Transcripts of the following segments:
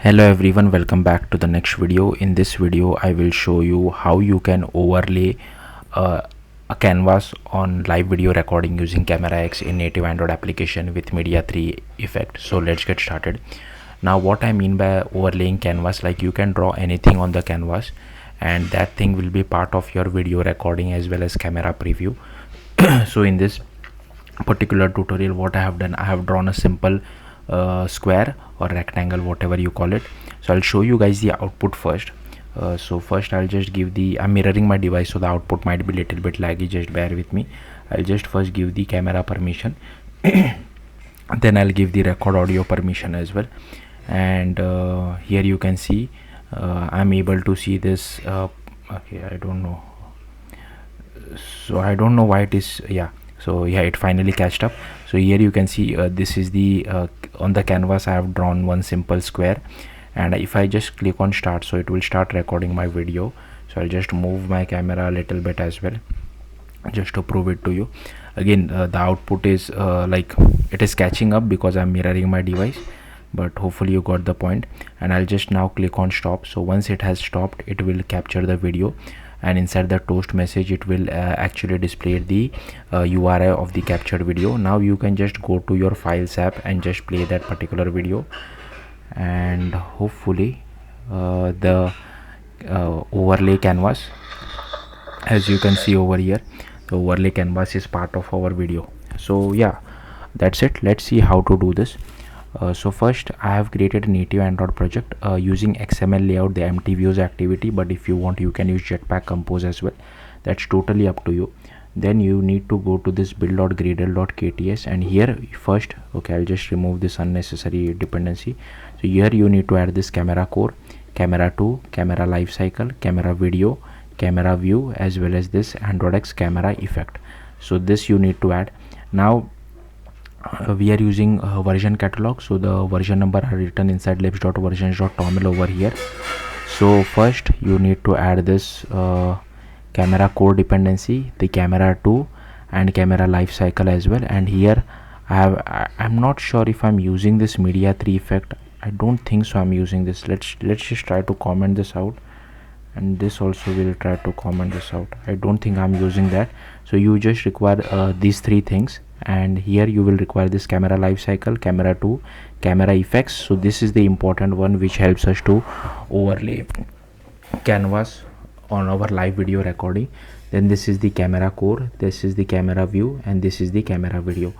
Hello everyone, welcome back to the next video. In this video I will show you how you can overlay uh, a canvas on live video recording using CameraX in native Android application with Media 3 effect. So let's get started. Now what I mean by overlaying canvas, like you can draw anything on the canvas and that thing will be part of your video recording as well as camera preview. So in this particular tutorial, what I have done, I have drawn a simple square or rectangle, whatever you call it. So I'll show you guys the output first. So first I'll just give the, I'm mirroring my device, so the output might be little bit laggy, just bear with me. I'll just first give the camera permission then I'll give the record audio permission as well. And here you can see I'm able to see this. Okay, I don't know, so I don't know why it is. So it finally catched up. So here you can see this is the on the canvas I have drawn one simple square, and if I just click on start, so it will start recording my video. So I'll just move my camera a little bit as well just to prove it to you. Again, the output is like it is catching up because I'm mirroring my device, but hopefully you got the point. And I'll just now click on stop. So once it has stopped, it will capture the video, and inside the toast message it will actually display the URI of the captured video. Now you can just go to your files app and just play that particular video, and hopefully the overlay canvas, as you can see over here, the overlay canvas is part of our video. So yeah, that's it. Let's see how to do this. So first I have created a native Android project using XML layout, the empty views activity, but if you want you can use Jetpack Compose as well. That's totally up to you. Then you need to go to this build.gradle.kts, and here first, okay, I'll just remove this unnecessary dependency. So here you need to add this camera core, camera 2, camera lifecycle, camera video, camera view, as well as this Android X camera effect. So this you need to add. Now we are using version catalog, so the version number are written inside libs.versions.toml over here. So first you need to add this camera core dependency, the camera 2 and camera lifecycle as well. And here I'm not sure if I'm using this media 3 effect. I don't think so I'm using this. Let's just try to comment this out, and this also will try to comment this out. I don't think I'm using that. So you just require these three things, and here you will require this camera lifecycle, camera 2, camera effects. So this is the important one which helps us to overlay canvas on our live video recording. Then this is the camera core, this is the camera view, and this is the camera video.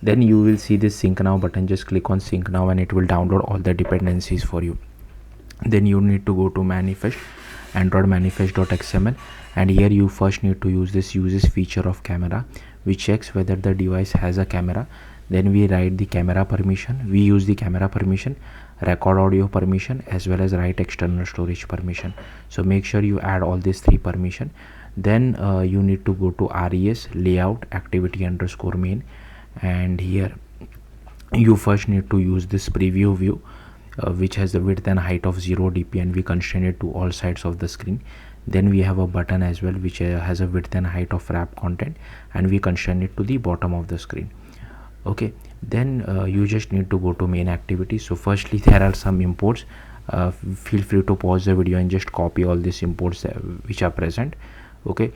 Then you will see this sync now button. Just click on sync now and it will download all the dependencies for you. Then you need to go to manifest, android manifest.xml, and here you first need to use this uses feature of camera, which checks whether the device has a camera. Then we write the camera permission, we use the camera permission, record audio permission, as well as write external storage permission. So make sure you add all these three permission. Then you need to go to res layout activity underscore main, and here you first need to use this preview view which has the width and height of 0 dp, and we constrain it to all sides of the screen. Then we have a button as well which has a width and height of wrap content, and we constrain it to the bottom of the screen. Okay, then you just need to go to main activity. So firstly there are some imports. Feel free to pause the video and just copy all these imports which are present. Okay.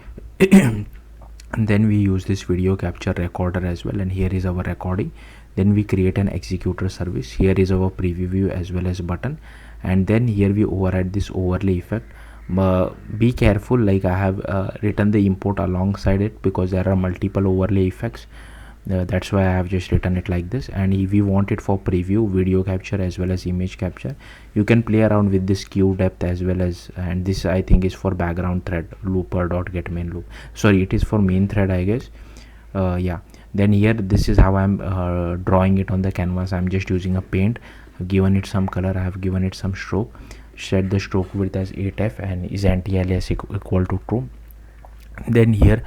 And then we use this video capture recorder as well, and here is our recording. Then we create an executor service. Here is our preview view as well as button, and then here we override this overlay effect. Be careful, like I have written the import alongside it because there are multiple overlay effects. That's why I have just written it like this. And if we want it for preview, video capture as well as image capture, you can play around with this queue depth as well as, and this I think is for background thread looper.get main loop. Sorry, it is for main thread, I guess. Yeah. Then here this is how I'm drawing it on the canvas. I'm just using a paint. I've given it some color, I have given it some stroke, set the stroke width as 8f and is anti-alias equal to true. Then here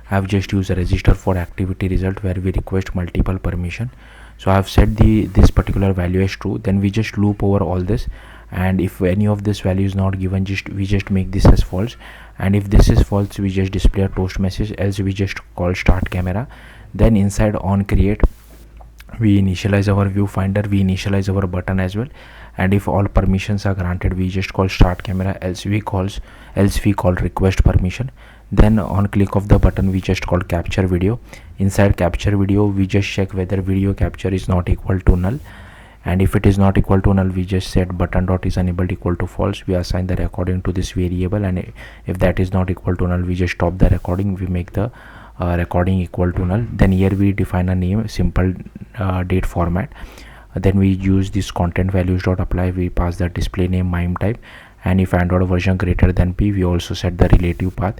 I have just used a register for activity result where we request multiple permission. So I have set this particular value as true. Then we just loop over all this, and if any of this value is not given, we just make this as false, and if this is false we just display a toast message, else we just call start camera. Then inside on create we initialize our viewfinder, we initialize our button as well, and if all permissions are granted, we just call start camera, else we call request permission. Then on click of the button, we just call capture video. Inside capture video, we just check whether video capture is not equal to null, and if it is not equal to null, we just set button dot is enabled equal to false. We assign the recording to this variable, and if that is not equal to null, we just stop the recording. We make the recording equal to null. Then here we define a name, simple date format. Then we use this content values dot apply. We pass the display name mime type, and if Android version greater than p, we also set the relative path.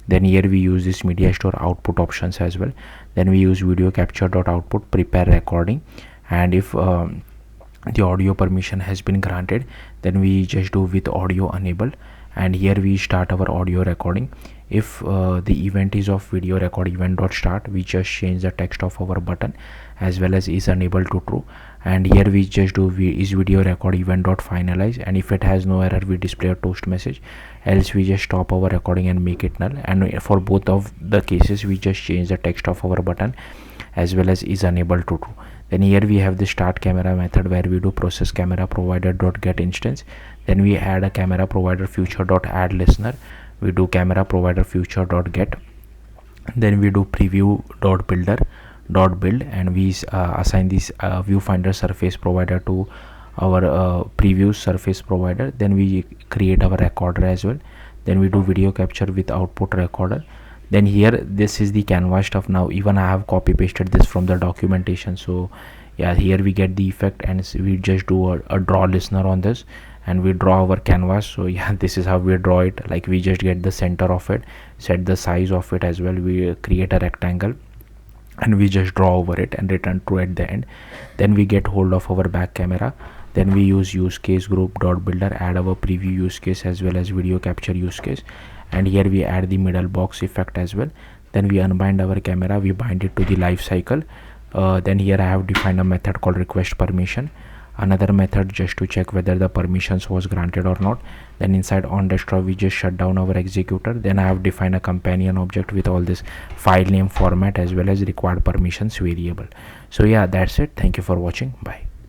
Then here we use this media store output options as well. Then we use video capture dot output prepare recording, and if the audio permission has been granted, then we just do with audio enabled, and here we start our audio recording. If the event is of video record event dot start, we just change the text of our button as well as is unable to true, and here we just do is video record event dot finalize, and if it has no error, we display a toast message, else we just stop our recording and make it null. And for both of the cases, we just change the text of our button as well as is unable to true. Then here we have the start camera method, where we do process camera provider dot get instance. Then we add a camera provider future dot add listener. We do camera provider future dot get. Then we do preview dot builder dot build, and we assign this viewfinder surface provider to our preview surface provider. Then we create our recorder as well. Then we do video capture with output recorder. Then here, this is the canvas stuff. Now even I have copy pasted this from the documentation, so yeah, here we get the effect, and we just do a draw listener on this, and we draw our canvas. So yeah, this is how we draw it. Like, we just get the center of it, set the size of it as well. We create a rectangle and we just draw over it and return true at the end. Then we get hold of our back camera. Then we use use case group dot builder, add our preview use case as well as video capture use case, and here we add the middle box effect as well. Then we unbind our camera, we bind it to the life cycle. Then here I have defined a method called request permission, another method just to check whether the permissions was granted or not. Then inside on desktop, we just shut down our executor. Then I have defined a companion object with all this file name format as well as required permissions variable. So yeah, that's it. Thank you for watching. Bye.